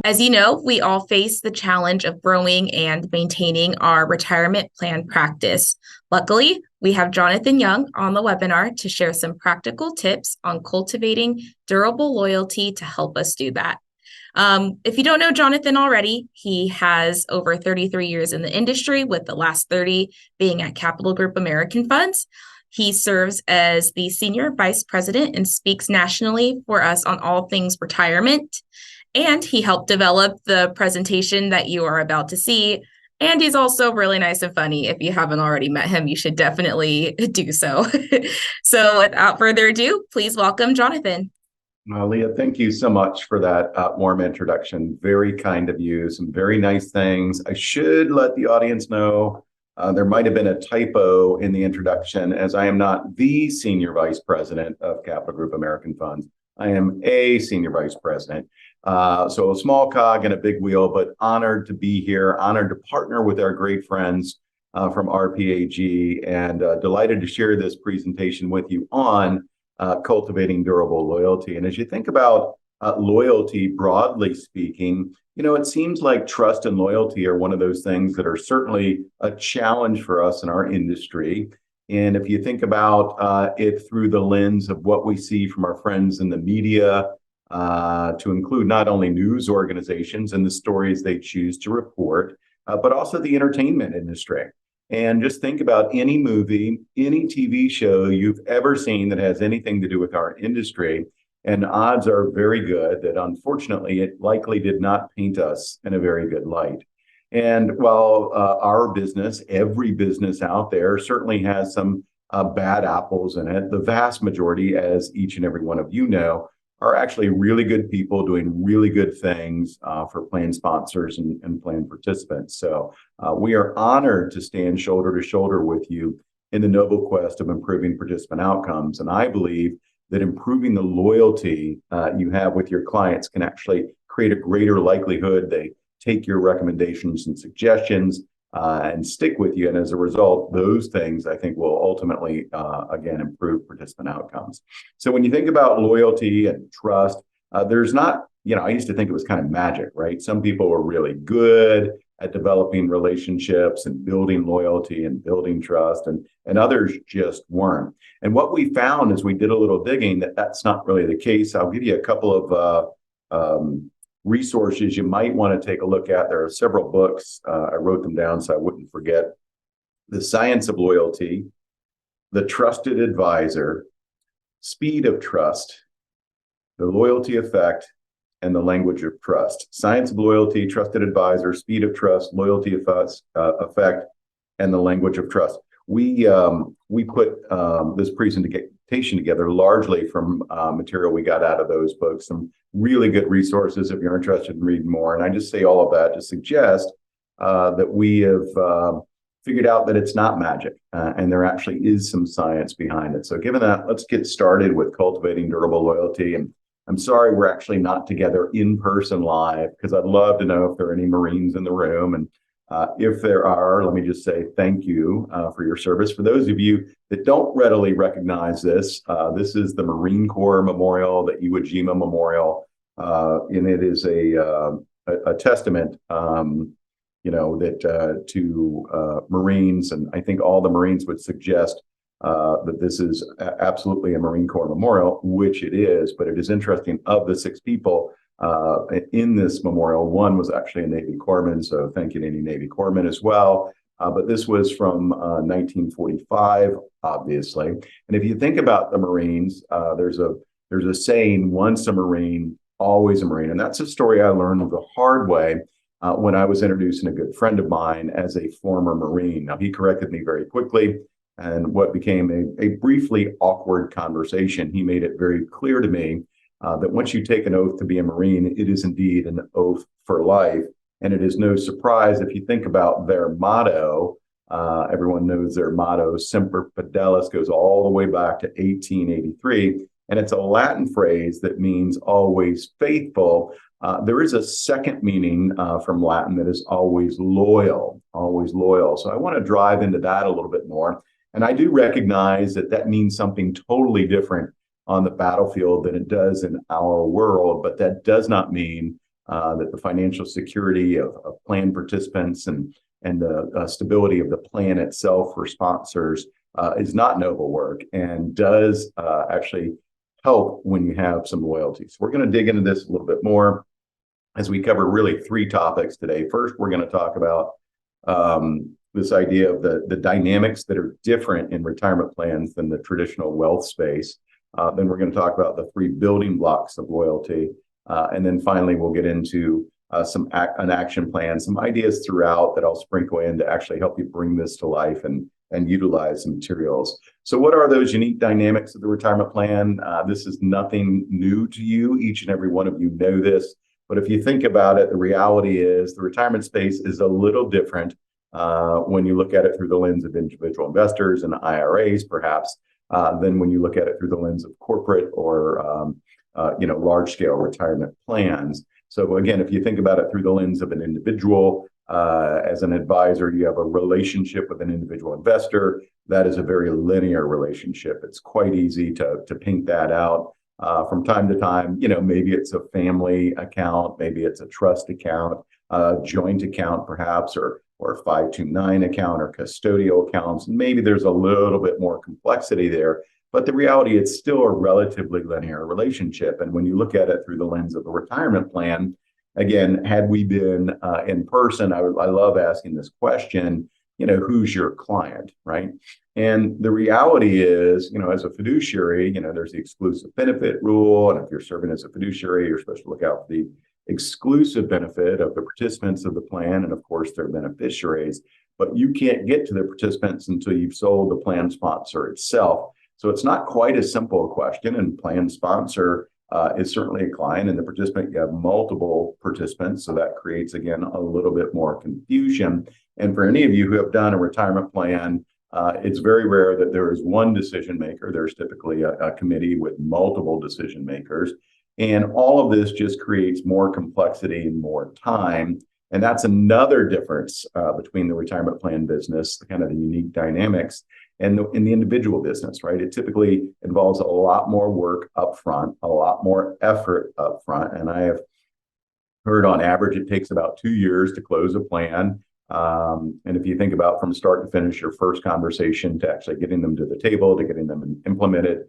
As you know, we all face the challenge of growing and maintaining our retirement plan practice. Luckily, we have Jonathan Young on the webinar to share some practical tips on cultivating durable loyalty to help us do that. If you don't know Jonathan already, he has over 33 years in the industry, with the last 30 being at Capital Group American Funds. He serves as the Senior Vice President and speaks nationally for us on all things retirement. And he helped develop the presentation that you are about to see. And he's also really nice and funny. If you haven't already met him, you should definitely do so. So without further ado, please welcome Jonathan. Leah, thank you so much for that warm introduction. Very kind of you. Some very nice things. I should let the audience know there might have been a typo in the introduction, as I am not the Senior Vice President of Capital Group American Funds. I am a Senior Vice President. So a small cog in a big wheel, but honored to be here, honored to partner with our great friends from RPAG, and delighted to share this presentation with you on cultivating durable loyalty. And as you think about loyalty, broadly speaking, it seems like trust and loyalty are one of those things that are certainly a challenge for us in our industry. And if you think about it through the lens of what we see from our friends in the media, to include not only news organizations and the stories they choose to report, but also the entertainment industry. And just think about any movie, any TV show you've ever seen that has anything to do with our industry, and odds are very good that unfortunately it likely did not paint us in a very good light. And while our business, every business out there, certainly has some bad apples in it, the vast majority, as each and every one of you know, are actually really good people doing really good things for plan sponsors and plan participants. So we are honored to stand shoulder to shoulder with you in the noble quest of improving participant outcomes. And I believe that improving the loyalty you have with your clients can actually create a greater likelihood they take your recommendations and suggestions and stick with you. And as a result, those things I think will ultimately, again, improve participant outcomes. So when you think about loyalty and trust, there's not, I used to think it was kind of magic, right? Some people were really good at developing relationships and building loyalty and building trust, and others just weren't. And what we found as we did a little digging, that's not really the case. I'll give you a couple of resources you might want to take a look at. There are several books. I wrote them down so I wouldn't forget. The Science of Loyalty, The Trusted Advisor, Speed of Trust, The Loyalty Effect, and The Language of Trust. Science of Loyalty, Trusted Advisor, Speed of Trust, Loyalty Effect, and The Language of Trust. We put this presentation together largely from material we got out of those books. Some really good resources if you're interested in reading more. And I just say all of that to suggest that we have figured out that it's not magic, and there actually is some science behind it. So given that, let's get started with cultivating durable loyalty. And I'm sorry we're actually not together in person live, because I'd love to know if there are any Marines in the room. And if there are, let me just say thank you for your service. For those of you that don't readily recognize this, this is the Marine Corps Memorial, the Iwo Jima Memorial, and it is a testament, that to Marines, and I think all the Marines would suggest that this is absolutely a Marine Corps Memorial, which it is. But it is interesting, of the 6 people in this memorial, one was actually a Navy corpsman, so thank you to any Navy corpsmen as well. But this was from 1945, obviously. And if you think about the Marines, there's a saying: once a Marine, always a Marine. And that's a story I learned the hard way when I was introducing a good friend of mine as a former Marine. Now, he corrected me very quickly, and what became a briefly awkward conversation, he made it very clear to me that once you take an oath to be a Marine, it is indeed an oath for life. And it is no surprise if you think about their motto. Everyone knows their motto, Semper Fidelis, goes all the way back to 1883. And it's a Latin phrase that means always faithful. There is a second meaning from Latin that is always loyal, always loyal. So I want to drive into that a little bit more. And I do recognize that that means something totally different on the battlefield than it does in our world, but that does not mean that the financial security of plan participants and the stability of the plan itself for sponsors is not noble work and does actually help when you have some loyalty. So we're going to dig into this a little bit more as we cover really three topics today. First, we're going to talk about this idea of the dynamics that are different in retirement plans than the traditional wealth space. Then we're going to talk about the three building blocks of loyalty. And then finally, we'll get into an action plan, some ideas throughout that I'll sprinkle in to actually help you bring this to life and utilize some materials. So what are those unique dynamics of the retirement plan? This is nothing new to you. Each and every one of you know this. But if you think about it, the reality is the retirement space is a little different when you look at it through the lens of individual investors and IRAs, perhaps, than when you look at it through the lens of corporate or large-scale retirement plans. So again, if you think about it through the lens of an individual, as an advisor, you have a relationship with an individual investor. That is a very linear relationship. It's quite easy to paint that out. From time to time, maybe it's a family account, maybe it's a trust account, a joint account perhaps, or a 529 account or custodial accounts. Maybe there's a little bit more complexity there, but the reality, it's still a relatively linear relationship. And when you look at it through the lens of a retirement plan, again, had we been in person, I love asking this question, who's your client, right? And the reality is, as a fiduciary, there's the exclusive benefit rule. And if you're serving as a fiduciary, you're supposed to look out for the exclusive benefit of the participants of the plan and, of course, their beneficiaries. But you can't get to the participants until you've sold the plan sponsor itself. So it's not quite as simple a question. And plan sponsor is certainly a client, and the participant, you have multiple participants. So that creates, again, a little bit more confusion. And for any of you who have done a retirement plan, it's very rare that there is one decision maker. There's typically a committee with multiple decision makers. And all of this just creates more complexity and more time. And that's another difference between the retirement plan business, kind of the unique dynamics, and in the individual business, right? It typically involves a lot more work up front, a lot more effort up front. And I have heard on average, it takes about 2 years to close a plan. And if you think about from start to finish, your first conversation to actually getting them to the table, to getting them implemented,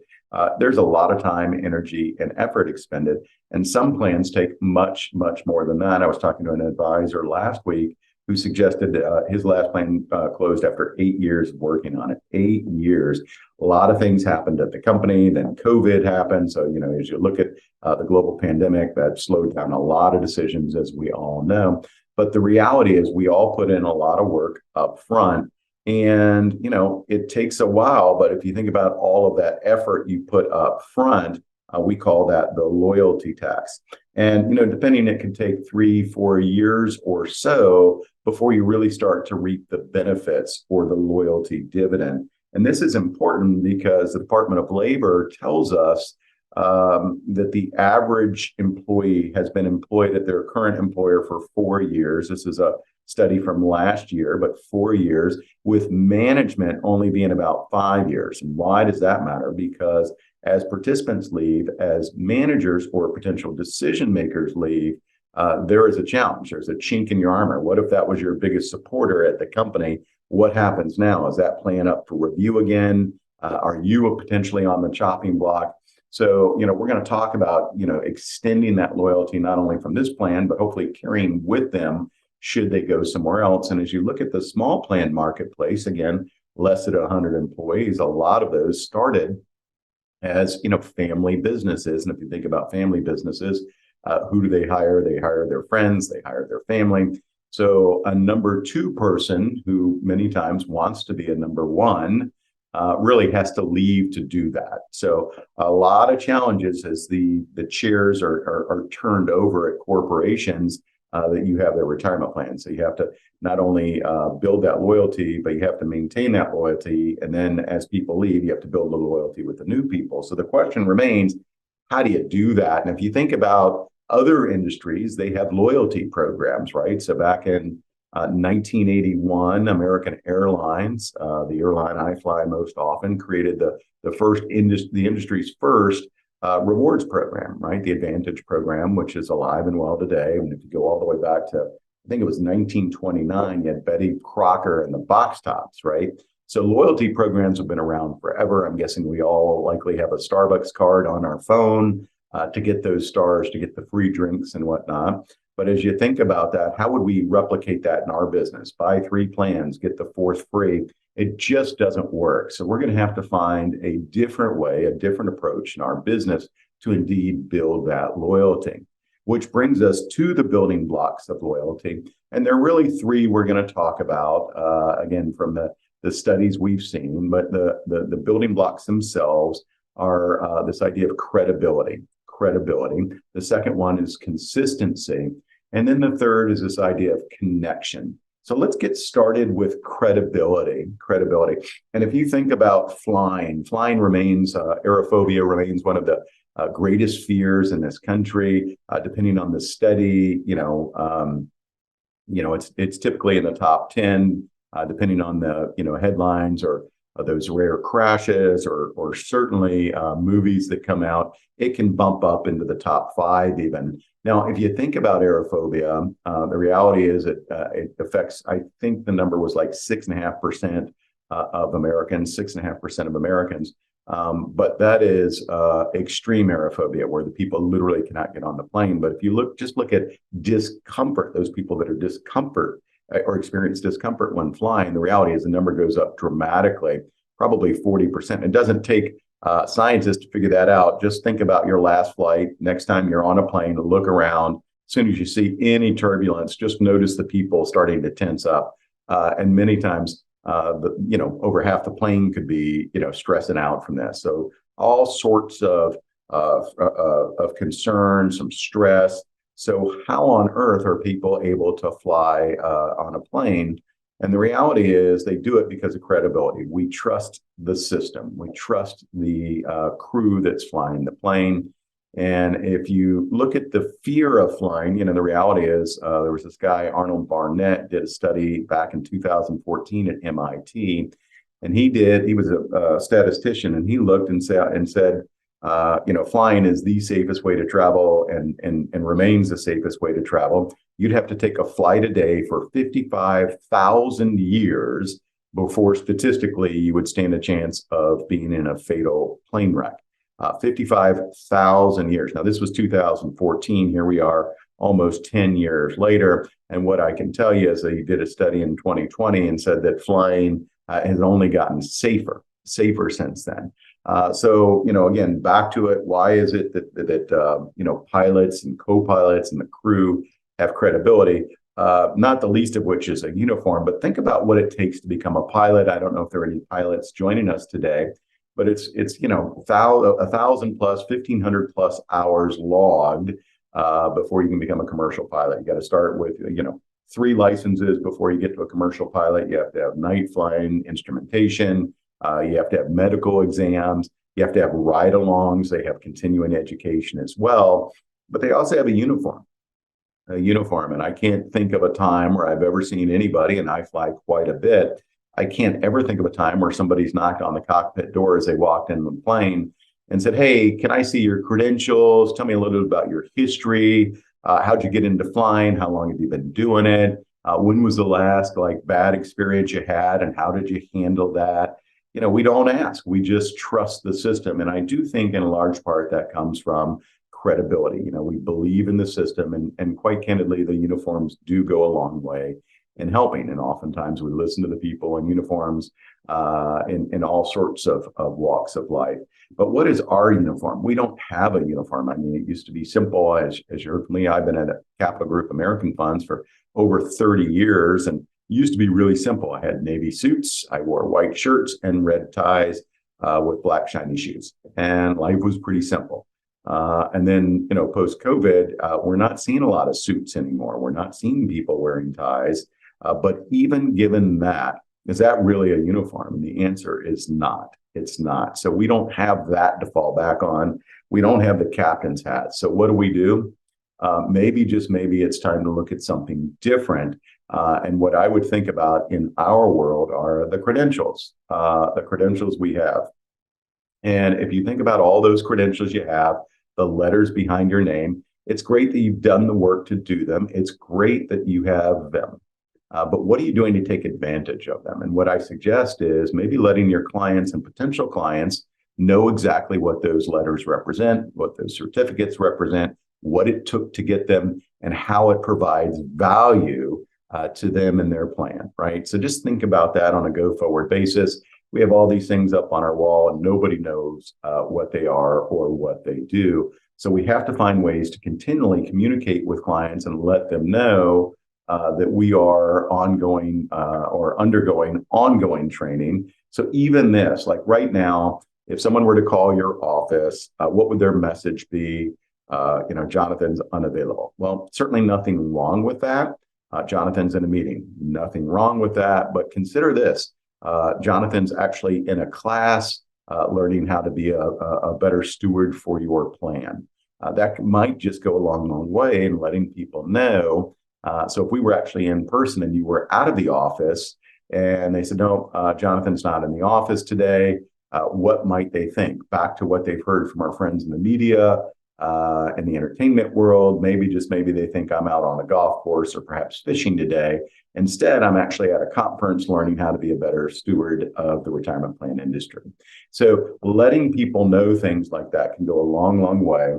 there's a lot of time, energy, and effort expended. And some plans take much, much more than that. I was talking to an advisor last week who suggested his last plan closed after 8 years of working on it. 8 years. A lot of things happened at the company. Then COVID happened. So, as you look at the global pandemic, that slowed down a lot of decisions, as we all know. But the reality is we all put in a lot of work up front. And, it takes a while. But if you think about all of that effort you put up front, we call that the loyalty tax. And, depending, it can take 3-4 years or so before you really start to reap the benefits or the loyalty dividend. And this is important because the Department of Labor tells us that the average employee has been employed at their current employer for 4 years. This is a study from last year, but 4 years, with management only being about 5 years. And why does that matter? Because as participants leave, as managers or potential decision makers leave, there is a challenge. There's a chink in your armor. What if that was your biggest supporter at the company? What happens now? Is that plan up for review again? Are you potentially on the chopping block? So, we're going to talk about, extending that loyalty, not only from this plan, but hopefully carrying with them should they go somewhere else. And as you look at the small plan marketplace, again, less than 100 employees, a lot of those started as, family businesses. And if you think about family businesses, who do they hire? They hire their friends, they hire their family. So a number two person who many times wants to be a number one really has to leave to do that. So a lot of challenges as the chairs are turned over at corporations that you have their retirement plan. So you have to not only build that loyalty, but you have to maintain that loyalty. And then as people leave, you have to build the loyalty with the new people. So the question remains, how do you do that? And if you think about other industries, they have loyalty programs, right? So back in 1981, American Airlines, the airline I fly most often, created the industry's first rewards program, right? The Advantage program, which is alive and well today. And if you go all the way back to, I think it was 1929, you had Betty Crocker and the box tops, right? So loyalty programs have been around forever. I'm guessing we all likely have a Starbucks card on our phone to get those stars, to get the free drinks and whatnot. But as you think about that, how would we replicate that in our business? Buy 3 plans, get the 4th free. It just doesn't work. So we're going to have to find a different way, a different approach in our business to indeed build that loyalty, which brings us to the building blocks of loyalty. And there are really 3 we're going to talk about, again, from the studies we've seen, but the building blocks themselves are this idea of credibility. The second one is consistency. And then the third is this idea of connection. So let's get started with credibility. And if you think about flying remains, aerophobia remains one of the greatest fears in this country. Depending on the study, it's typically in the top 10, depending on the headlines or those rare crashes or certainly movies that come out. It can bump up into the top 5 even. Now, if you think about aerophobia, the reality is it affects, I think the number was like 6.5% of Americans, 6.5% of Americans. But that is extreme aerophobia, where the people literally cannot get on the plane. But if you just look at discomfort, those people that are discomfort or experience discomfort when flying, the reality is the number goes up dramatically, probably 40%. It doesn't take scientists to figure that out. Just think about your last flight. Next time you're on a plane, look around. As soon as you see any turbulence, just notice the people starting to tense up. And many times, over half the plane could be, stressing out from this. So all sorts of concern, some stress. So how on earth are people able to fly on a plane? And the reality is they do it because of credibility. We trust the system. We trust the crew that's flying the plane. And if you look at the fear of flying, the reality is there was this guy, Arnold Barnett, did a study back in 2014 at MIT. And he was a statistician, and he looked and said, flying is the safest way to travel and remains the safest way to travel. You'd have to take a flight a day for 55,000 years before statistically you would stand a chance of being in a fatal plane wreck. 55,000 years. Now, this was 2014. Here we are almost 10 years later. And what I can tell you is that he did a study in 2020 and said that flying has only gotten safer since then. So, again, back to it. Why is it that pilots and co-pilots and the crew have credibility? Not the least of which is a uniform. But think about what it takes to become a pilot. I don't know if there are any pilots joining us today, but it's 1,000 plus, 1,500 plus hours logged before you can become a commercial pilot. You got to start with 3 licenses before you get to a commercial pilot. You have to have night flying instrumentation. You have to have medical exams. You have to have ride-alongs. They have continuing education as well. But they also have a uniform. And I can't think of a time where I've ever seen anybody, and I fly quite a bit, I can't ever think of a time where somebody's knocked on the cockpit door as they walked in the plane and said, "Hey, can I see your credentials? Tell me a little bit about your history. How'd you get into flying? How long have you been doing it? When was the last bad experience you had, and how did you handle that?" We don't ask. We just trust the system. And I do think in a large part that comes from credibility. We believe in the system, and quite candidly, the uniforms do go a long way in helping. And oftentimes we listen to the people in uniforms in all sorts of walks of life. But what is our uniform? We don't have a uniform. I mean, it used to be simple. As you heard from me, I've been at a Capital Group American Funds for over 30 years, and used to be really simple. I had navy suits, I wore white shirts and red ties with black shiny shoes, and life was pretty simple. And then, post-COVID, we're not seeing a lot of suits anymore. We're not seeing people wearing ties. But even given that, is that really a uniform? And the answer is not. It's not. So we don't have that to fall back on. We don't have the captain's hat. So what do? Maybe, just maybe, it's time to look at something different. And what I would think about in our world are the credentials we have. And if you think about all those credentials you have, the letters behind your name, it's great that you've done the work to do them. It's great that you have them. But what are you doing to take advantage of them? And what I suggest is maybe letting your clients and potential clients know exactly what those letters represent, what those certificates represent, what it took to get them, and how it provides value to them and their plan, right? So just think about that on a go forward basis. We have all these things up on our wall and nobody knows what they are or what they do. So we have to find ways to continually communicate with clients and let them know that we are ongoing or undergoing ongoing training. So even this, like right now, if someone were to call your office, what would their message be? Jonathan's unavailable. Well, certainly nothing wrong with that. Jonathan's in a meeting. Nothing wrong with that. But consider this. Jonathan's actually in a class learning how to be a better steward for your plan. That might just go a long way in letting people know. So if we were actually in person and you were out of the office and they said, no, Jonathan's not in the office today, what might they think? Back to what they've heard from our friends in the media, in the entertainment world, maybe they think I'm out on a golf course or perhaps fishing today. Instead, I'm actually at a conference learning how to be a better steward of the retirement plan industry. So letting people know things like that can go a long way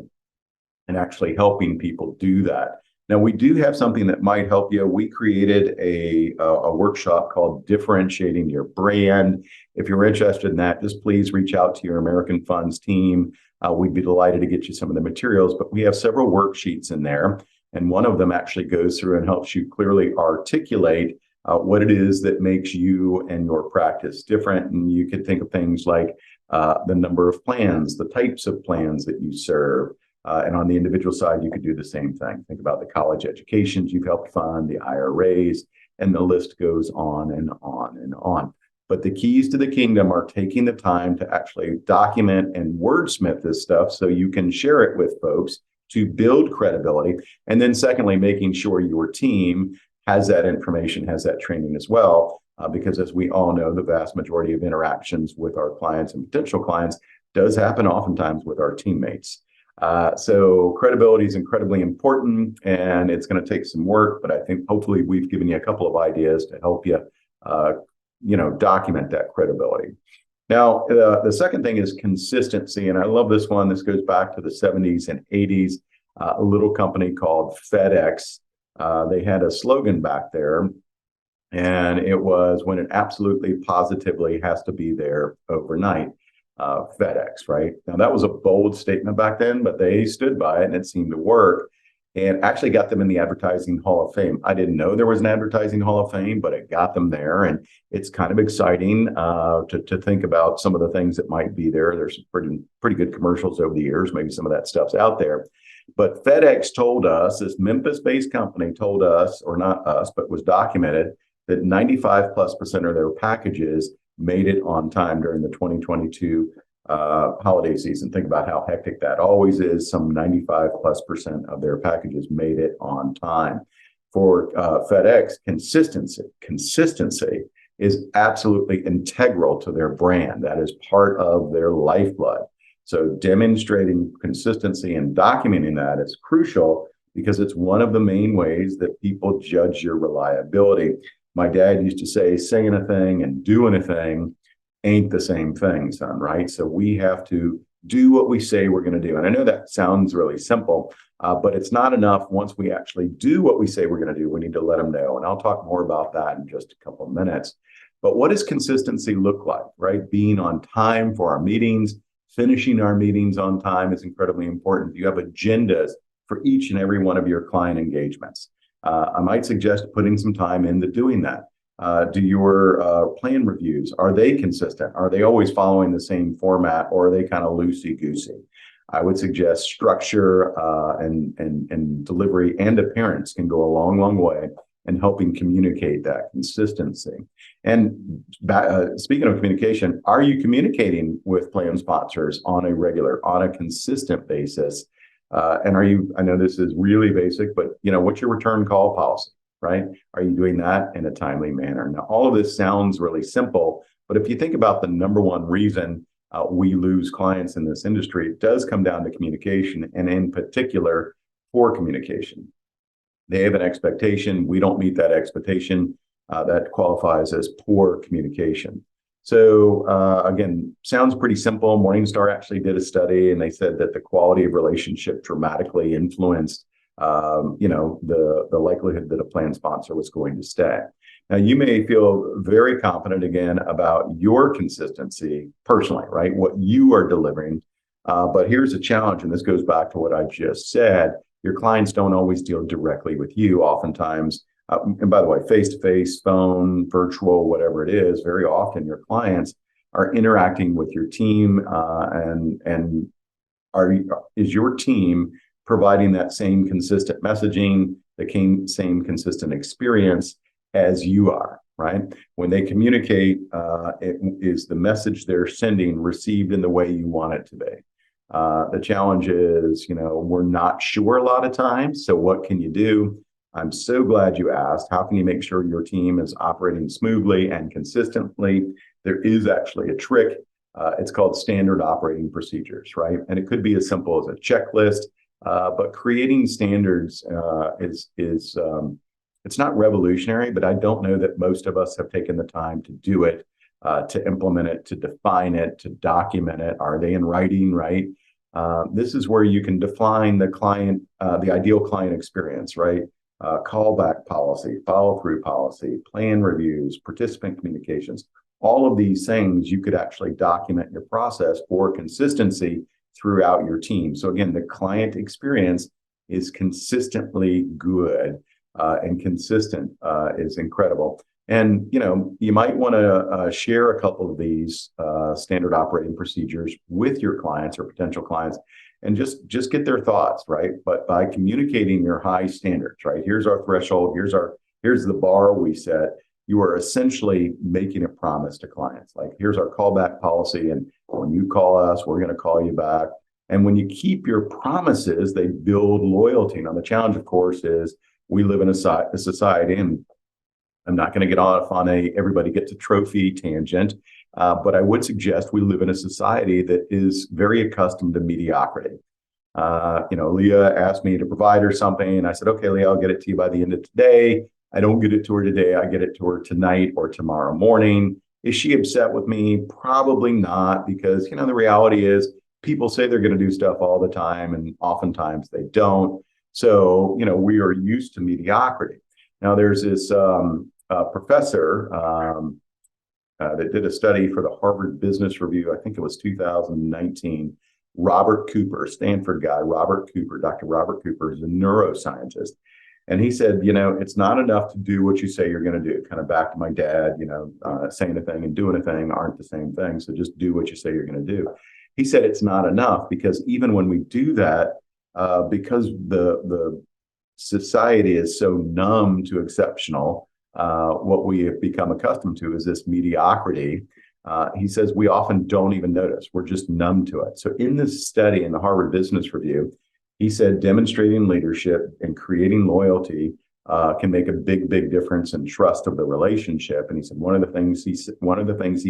in actually helping people do that. Now, we do have something that might help you. We created a workshop called Differentiating Your Brand. If you're interested in that, just please reach out to your American Funds team. We'd be delighted to get you some of the materials, but we have several worksheets in there. And one of them actually goes through and helps you clearly articulate what it is that makes you and your practice different. And you could think of things like the number of plans, the types of plans that you serve. And on the individual side, you could do the same thing. Think about the college educations you've helped fund, the IRAs, and the list goes on and on and on. But the keys to the kingdom are taking the time to actually document and wordsmith this stuff so you can share it with folks to build credibility. And then secondly, making sure your team has that information, has that training as well. Because as we all know, the vast majority of interactions with our clients and potential clients does happen oftentimes with our teammates. So credibility is incredibly important and it's going to take some work, but I think hopefully we've given you a couple of ideas to help you, document that credibility. Now, the second thing is consistency. And I love this one. This goes back to the 70s and 80s, a little company called FedEx. They had a slogan back there and it was when it absolutely positively has to be there overnight. FedEx, right? Now, that was a bold statement back then, but they stood by it and it seemed to work and actually got them in the Advertising Hall of Fame. I didn't know there was an Advertising Hall of Fame, but it got them there. And it's kind of exciting to think about some of the things that might be there. There's some pretty good commercials over the years. Maybe some of that stuff's out there. But FedEx told us, this Memphis-based company told us, or not us, but was documented that 95+% of their packages made it on time during the 2022 holiday season. Think about how hectic that always is. Some 95+% of their packages made it on time. For FedEx, consistency is absolutely integral to their brand. That is part of their lifeblood. So demonstrating consistency and documenting that is crucial because it's one of the main ways that people judge your reliability. My dad used to say, saying a thing and doing a thing ain't the same thing, son, right? So we have to do what we say we're going to do. And I know that sounds really simple, but it's not enough. Once we actually do what we say we're going to do, we need to let them know. And I'll talk more about that in just a couple of minutes. But what does consistency look like, right? Being on time for our meetings, finishing our meetings on time is incredibly important. You have agendas for each and every one of your client engagements. I might suggest putting some time into doing that. Do your plan reviews, are they consistent? Are they always following the same format or are they kind of loosey-goosey? I would suggest structure and delivery and appearance can go a long way in helping communicate that consistency. And speaking of communication, are you communicating with plan sponsors on a consistent basis? And I know this is really basic, but what's your return call policy, right? Are you doing that in a timely manner? Now, all of this sounds really simple, but if you think about the number one reason we lose clients in this industry, it does come down to communication, and in particular, poor communication. They have an expectation. We don't meet that expectation. That qualifies as poor communication. So again, sounds pretty simple. Morningstar actually did a study, and they said that the quality of relationship dramatically influenced, the likelihood that a plan sponsor was going to stay. Now, you may feel very confident again about your consistency personally, right? What you are delivering. But here's a challenge, and this goes back to what I just said. Your clients don't always deal directly with you. Oftentimes, and by the way, face-to-face, phone, virtual, whatever it is, very often your clients are interacting with your team, and is your team providing that same consistent messaging, the same consistent experience as you are, right? When they communicate, is the message they're sending received in the way you want it to be? The challenge is, we're not sure a lot of times. So what can you do? I'm so glad you asked. How can you make sure your team is operating smoothly and consistently? There is actually a trick. It's called standard operating procedures, right? And it could be as simple as a checklist, but creating standards it's not revolutionary, but I don't know that most of us have taken the time to do it, to implement it, to define it, to document it. Are they in writing, right? This is where you can define the ideal client experience, right? Callback policy, follow-through policy, plan reviews, participant communications. All of these things you could actually document your process for consistency throughout your team. So again, the client experience is consistently good, and consistent is incredible. And you might want to share a couple of these standard operating procedures with your clients or potential clients, and just get their thoughts, right? But by communicating your high standards, right? Here's our threshold. Here's the bar we set. You are essentially making a promise to clients. Like, here's our callback policy, and when you call us, we're going to call you back. And when you keep your promises, they build loyalty. Now, the challenge, of course, is we live in a society, and I'm not going to get off on everybody gets a trophy tangent, but I would suggest we live in a society that is very accustomed to mediocrity. Leah asked me to provide her something, and I said, okay, Leah, I'll get it to you by the end of today. I don't get it to her today. I get it to her tonight or tomorrow morning. Is she upset with me? Probably not, because, the reality is people say they're going to do stuff all the time, and oftentimes they don't. So, we are used to mediocrity. Now, there's this professor that did a study for the Harvard Business Review. I think it was 2019. Robert Cooper, Stanford guy, Dr. Robert Cooper is a neuroscientist. And he said, it's not enough to do what you say you're going to do. Kind of back to my dad, saying a thing and doing a thing aren't the same thing. So just do what you say you're going to do. He said it's not enough, because even when we do that, because the society is so numb to exceptional, what we have become accustomed to is this mediocrity. He says we often don't even notice. We're just numb to it. So in this study in the Harvard Business Review, he said demonstrating leadership and creating loyalty can make a big, big difference in trust of the relationship. And he said one of the things he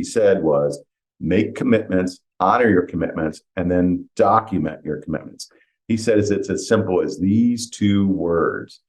said was make commitments, honor your commitments, and then document your commitments. He says it's as simple as these two words,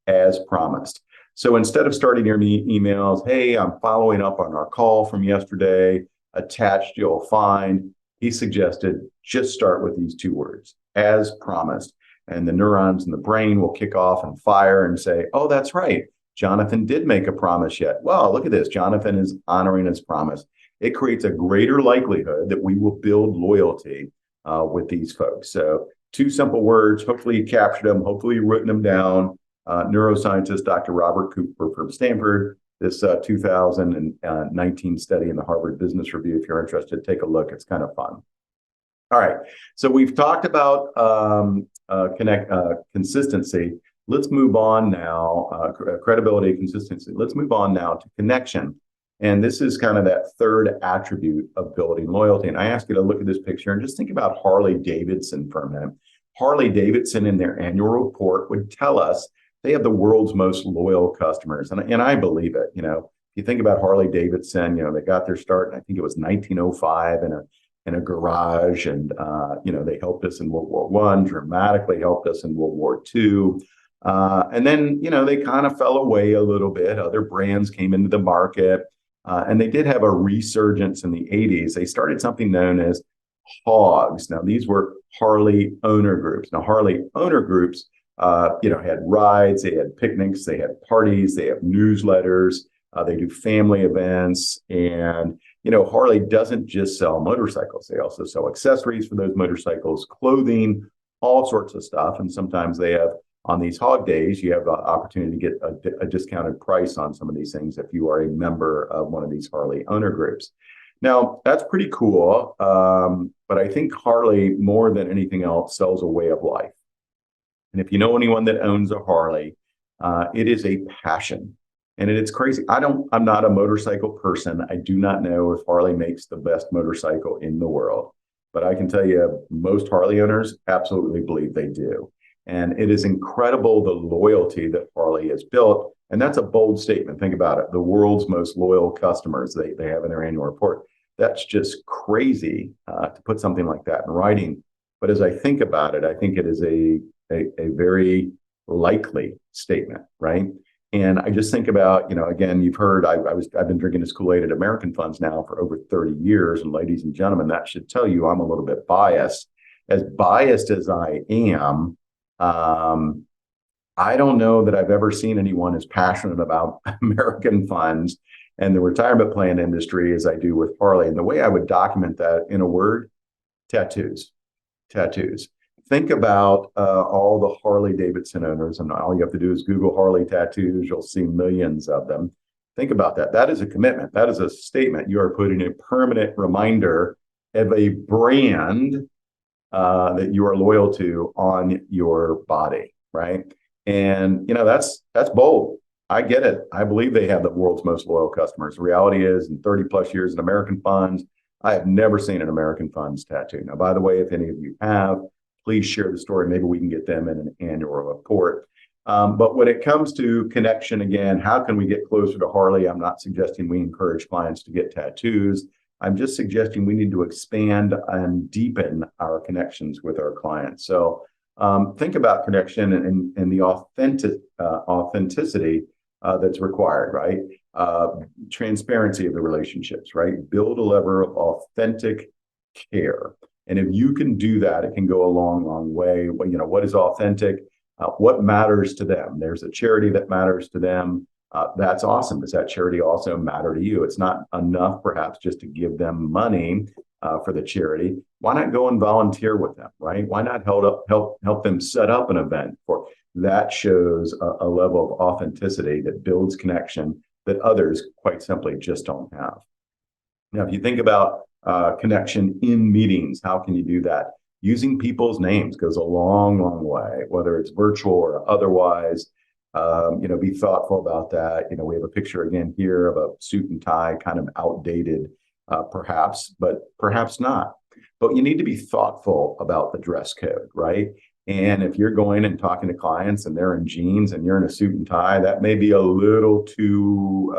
as promised. So instead of starting your emails, hey, I'm following up on our call from yesterday, attached you'll find, he suggested just start with these two words, as promised. And the neurons in the brain will kick off and fire and say, oh, that's right. Jonathan did make a promise yet. Well, look at this. Jonathan is honoring his promise. It creates a greater likelihood that we will build loyalty with these folks. So two simple words. Hopefully you captured them. Hopefully you've written them down. Neuroscientist Dr. Robert Cooper from Stanford, this 2019 study in the Harvard Business Review. If you're interested, take a look. It's kind of fun. All right. So we've talked about consistency. Let's move on now. Credibility, consistency. Let's move on now to connection. And this is kind of that third attribute of building loyalty. And I ask you to look at this picture and just think about Harley Davidson for a minute. Harley Davidson in their annual report would tell us they have the world's most loyal customers. And I believe it. you think about Harley Davidson, they got their start, I think it was 1905 in a garage, and they helped us in World War One, dramatically helped us in World War Two. And then, they kind of fell away a little bit. Other brands came into the market, and they did have a resurgence in the 80s. They started something known as HOGs. Now, these were Harley owner groups. Now, Harley owner groups, had rides, they had picnics, they had parties, they have newsletters, they do family events. And, Harley doesn't just sell motorcycles. They also sell accessories for those motorcycles, clothing, all sorts of stuff. And sometimes they have, on these hog days, you have the opportunity to get a discounted price on some of these things if you are a member of one of these Harley owner groups. Now, that's pretty cool. But I think Harley, more than anything else, sells a way of life. And if you know anyone that owns a Harley, it is a passion. And it's crazy. I'm not a motorcycle person. I do not know if Harley makes the best motorcycle in the world. But I can tell you, most Harley owners absolutely believe they do. And it is incredible the loyalty that Harley has built. And that's a bold statement. Think about it. The world's most loyal customers they have in their annual report. That's just crazy to put something like that in writing. But as I think about it, I think it is a very likely statement, right? And I just think about, again, you've heard I've been drinking this Kool-Aid at American Funds now for over 30 years. And ladies and gentlemen, that should tell you I'm a little bit biased. As biased as I am, I don't know that I've ever seen anyone as passionate about American Funds and the retirement plan industry as I do with Harley. And the way I would document that in a word, tattoos. Tattoos. Think about all the Harley Davidson owners, and all you have to do is Google Harley tattoos. You'll see millions of them. Think about that. That is a commitment. That is a statement. You are putting a permanent reminder of a brand that you are loyal to on your body, right? And that's bold. I get it. I believe they have the world's most loyal customers. The reality is, in 30 plus years in American Funds, I have never seen an American Funds tattoo. Now, by the way, if any of you have, please share the story. Maybe we can get them in an annual report. But when it comes to connection, again, how can we get closer to Harley? I'm not suggesting we encourage clients to get tattoos. I'm just suggesting we need to expand and deepen our connections with our clients. So think about connection and the authenticity that's required, right? Transparency of the relationships, right? Build a level of authentic care. And if you can do that, it can go a long, long way. What is authentic? What matters to them? There's a charity that matters to them. That's awesome. Does that charity also matter to you? It's not enough, perhaps, just to give them money for the charity. Why not go and volunteer with them, right? Why not help them set up an event for that? Shows a level of authenticity that builds connection that others, quite simply, just don't have. Now, if you think about connection in meetings, how can you do that? Using people's names goes a long, long way, whether it's virtual or otherwise. Be thoughtful about that. We have a picture again here of a suit and tie, kind of outdated, perhaps, but perhaps not. But you need to be thoughtful about the dress code, right? And if you're going and talking to clients and they're in jeans and you're in a suit and tie, that may be a little too,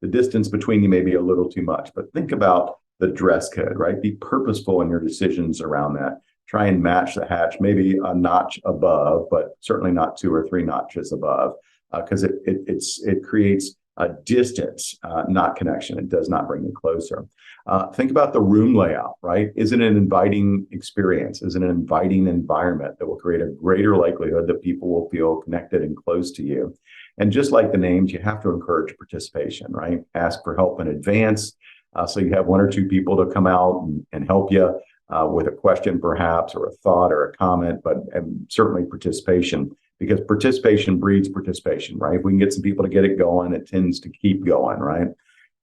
the distance between you may be a little too much. But think about the dress code, right? Be purposeful in your decisions around that. Try and match the hatch, maybe a notch above, but certainly not 2 or 3 notches above, because it creates a distance, not connection. It does not bring you closer. Think about the room layout, right? Is it an inviting experience? Is it an inviting environment that will create a greater likelihood that people will feel connected and close to you? And just like the names, you have to encourage participation, right? Ask for help in advance. So you have 1 or 2 people to come out and help you with a question, perhaps, or a thought or a comment, but certainly participation, because participation breeds participation, right? If we can get some people to get it going, it tends to keep going, right?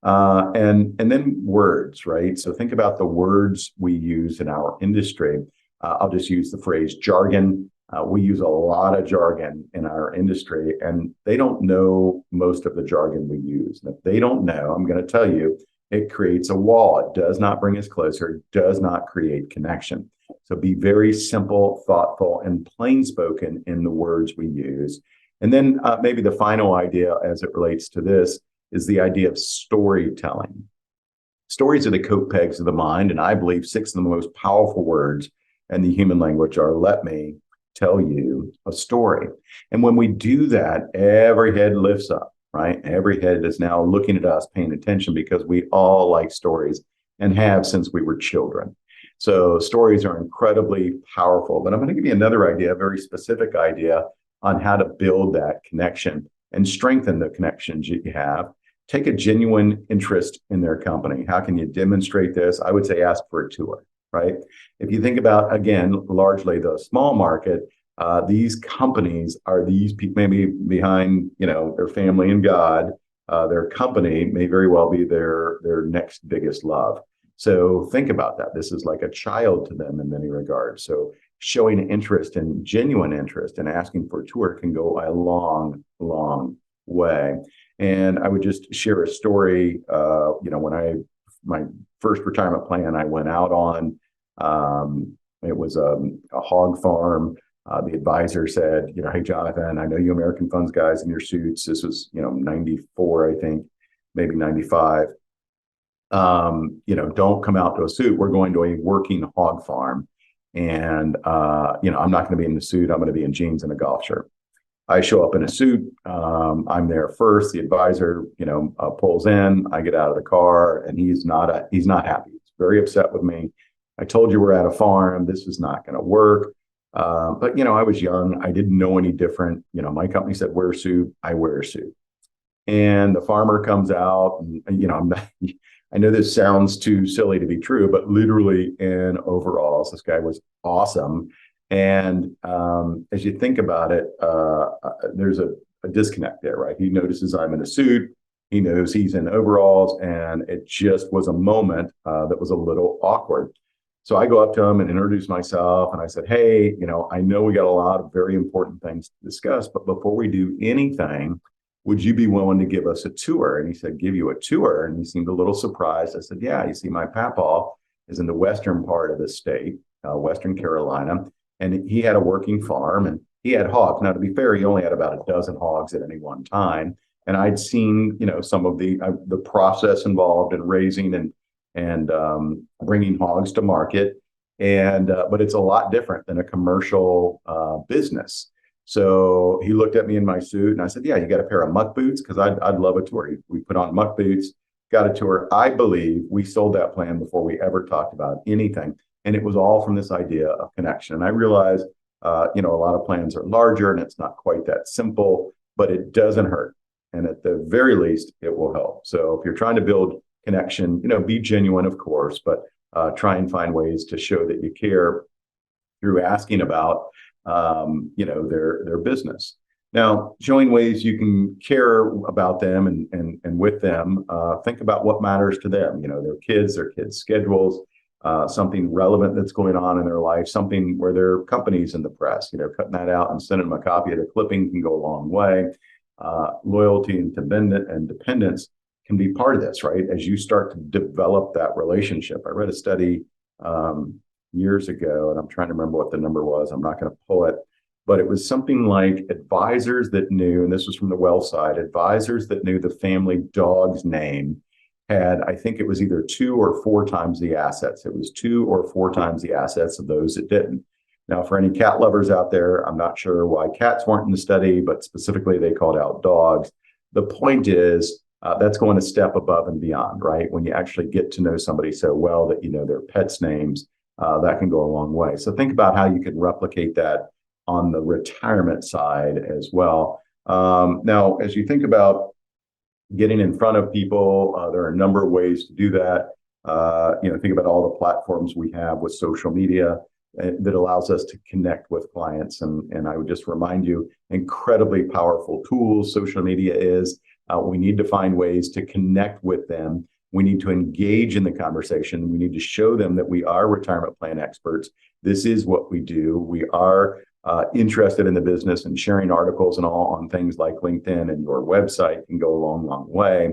And then words, right? So think about the words we use in our industry. I'll just use the phrase jargon. We use a lot of jargon in our industry, and they don't know most of the jargon we use. And if they don't know, I'm going to tell you, it creates a wall. It does not bring us closer, does not create connection. So be very simple, thoughtful, and plain spoken in the words we use. And then maybe the final idea as it relates to this is the idea of storytelling. Stories are the coat pegs of the mind, and I believe 6 of the most powerful words in the human language are "let me tell you a story." And when we do that, every head lifts up, right? Every head is now looking at us, paying attention, because we all like stories and have since we were children. So stories are incredibly powerful. But I'm going to give you another idea, a very specific idea on how to build that connection and strengthen the connections you have. Take a genuine interest in their company. How can you demonstrate this? I would say ask for a tour, right? If you think about, again, largely the small market, these companies are these people maybe behind, their family and God. Their company may very well be their next biggest love. So think about that. This is like a child to them in many regards. So showing interest and genuine interest and asking for a tour can go a long, long way. And I would just share a story. When my first retirement plan I went out on, it was a hog farm. The advisor said, "Hey, Jonathan, I know you American Funds guys in your suits." This was, 94, I think, maybe 95. Don't come out to a suit. We're going to a working hog farm. And, I'm not going to be in the suit. I'm going to be in jeans and a golf shirt. I show up in a suit. I'm there first. The advisor, pulls in. I get out of the car, and he's not happy. He's very upset with me. "I told you we're at a farm. This is not going to work." But I was young. I didn't know any different. My company said wear a suit. I wear a suit. And the farmer comes out, and I know this sounds too silly to be true, but literally in overalls. This guy was awesome. And as you think about it, there's a disconnect there, right? He notices I'm in a suit. He knows he's in overalls, and it just was a moment that was a little awkward. So I go up to him and introduce myself, and I said, "Hey, I know we got a lot of very important things to discuss, but before we do anything, would you be willing to give us a tour?" And he said, "Give you a tour?" And he seemed a little surprised. I said, "Yeah, you see, my papaw is in the western part of the state, Western Carolina, and he had a working farm, and he had hogs. Now, to be fair, he only had about a dozen hogs at any one time. And I'd seen, some of the process involved in raising and bringing hogs to market. And but it's a lot different than a commercial business." So he looked at me in my suit, and I said, "Yeah, you got a pair of muck boots? Because I'd love a tour." We put on muck boots, got a tour. I believe we sold that plan before we ever talked about anything. And it was all from this idea of connection. And I realized, a lot of plans are larger and it's not quite that simple, but it doesn't hurt. And at the very least, it will help. So if you're trying to build connection, be genuine, of course, but try and find ways to show that you care through asking about their business. Now, showing ways you can care about them and with them, think about what matters to them. Their kids schedules, something relevant that's going on in their life, something where their company's in the press. Cutting that out and sending them a copy of the clipping can go a long way. Loyalty and dependence can be part of this, right? As you start to develop that relationship. I read a study years ago, and I'm trying to remember what the number was. I'm not going to pull it, but it was something like advisors that knew, and this was from the wealth side, advisors that knew the family dog's name had, I think it was either 2 or 4 times the assets. It was 2 or 4 times the assets of those that didn't. Now, for any cat lovers out there, I'm not sure why cats weren't in the study, but specifically they called out dogs. The point is, that's going a step above and beyond, right? When you actually get to know somebody so well that you know their pets' names, that can go a long way. So think about how you can replicate that on the retirement side as well. Now, as you think about getting in front of people, there are a number of ways to do that. Think about all the platforms we have with social media that allows us to connect with clients. And I would just remind you, incredibly powerful tools social media is. We need to find ways to connect with them. We need to engage in the conversation. We need to show them that we are retirement plan experts. This is what we do. We are interested in the business, and sharing articles and all on things like LinkedIn and your website can go a long, long way.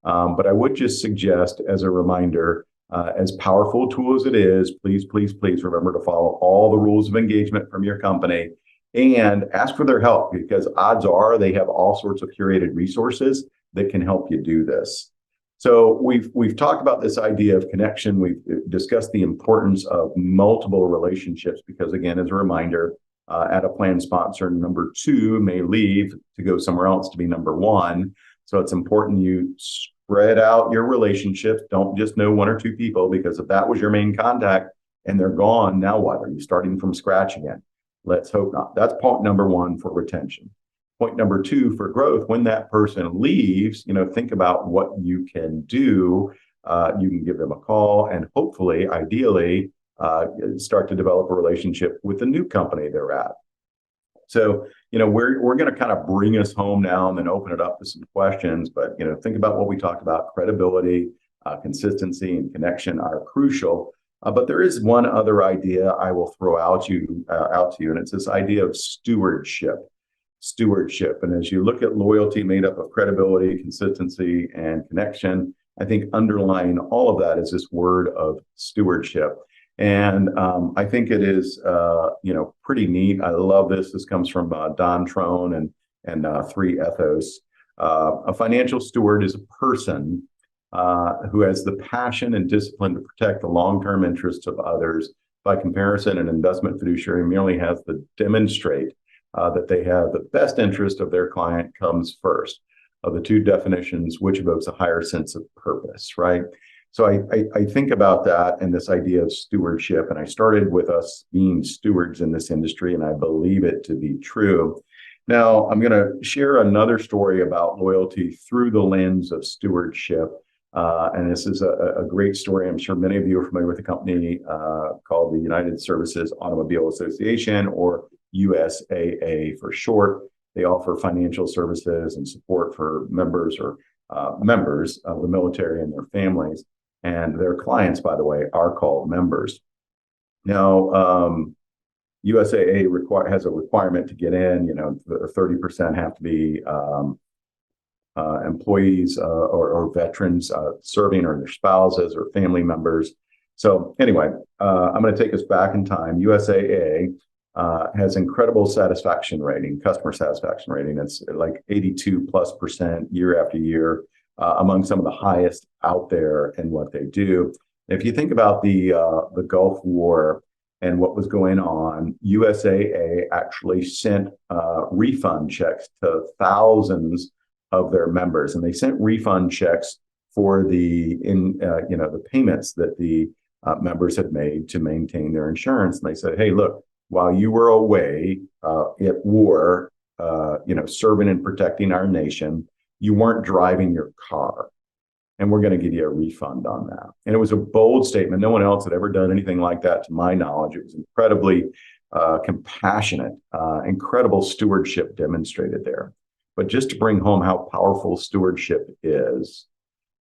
But I would just suggest, as a reminder, as powerful a tool as it is, please, please, please remember to follow all the rules of engagement from your company and ask for their help, because odds are they have all sorts of curated resources that can help you do this. So we've talked about this idea of connection. We've discussed the importance of multiple relationships because, again, as a reminder, at a plan sponsor, number two may leave to go somewhere else to be number one. So it's important you spread out your relationships. Don't just know one or two people, because if that was your main contact and they're gone, now what? Are you starting from scratch again? Let's hope not. That's point number one for retention. Point number two for growth, when that person leaves, think about what you can do. You can give them a call and hopefully, ideally, start to develop a relationship with the new company they're at. So, we're going to kind of bring us home now and then open it up to some questions. But, think about what we talked about. Credibility, consistency, and connection are crucial. But there is one other idea I will throw out to you, and it's this idea of stewardship. And as you look at loyalty made up of credibility, consistency, and connection, I think underlying all of that is this word of stewardship. And I think it is, pretty neat. I love this. This comes from Don Trone and Three Ethos. A financial steward is a person who has the passion and discipline to protect the long-term interests of others. By comparison, an investment fiduciary merely has to demonstrate that they have the best interest of their client comes first. Of the two definitions, which evokes a higher sense of purpose, right? So I think about that and this idea of stewardship, and I started with us being stewards in this industry, and I believe it to be true. Now, I'm going to share another story about loyalty through the lens of stewardship. And this is a great story. I'm sure many of you are familiar with a company called the United Services Automobile Association, or USAA for short. They offer financial services and support for members of the military and their families. And their clients, by the way, are called members. Now, USAA has a requirement to get in. 30% have to be employees or veterans serving, or their spouses or family members. So anyway, I'm going to take us back in time. USAA has incredible customer satisfaction rating. It's like 82+% year after year, among some of the highest out there in what they do. If you think about the Gulf War and what was going on, USAA actually sent refund checks to thousands of their members, and they sent refund checks for the payments that the members had made to maintain their insurance. And they said, "Hey, look, while you were away at war, serving and protecting our nation, you weren't driving your car, and we're going to give you a refund on that." And it was a bold statement. No one else had ever done anything like that, to my knowledge. It was incredibly compassionate, incredible stewardship demonstrated there. But just to bring home how powerful stewardship is,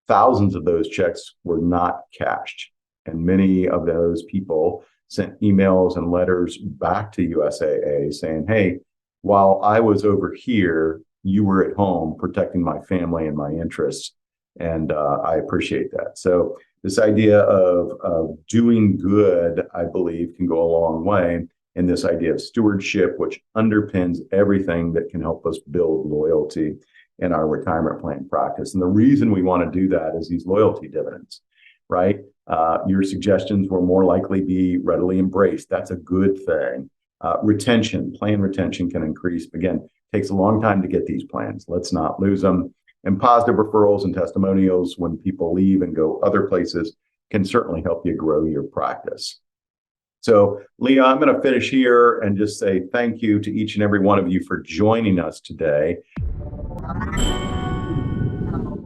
thousands of those checks were not cashed. And many of those people sent emails and letters back to USAA saying, "Hey, while I was over here, you were at home protecting my family and my interests." And I appreciate that. So this idea of doing good, I believe, can go a long way in this idea of stewardship, which underpins everything that can help us build loyalty in our retirement plan practice. And the reason we want to do that is these loyalty dividends, right? Your suggestions will more likely be readily embraced. That's a good thing. Plan retention can increase. Again, takes a long time to get these plans. Let's not lose them. And positive referrals and testimonials when people leave and go other places can certainly help you grow your practice. So, Leah, I'm going to finish here and just say thank you to each and every one of you for joining us today.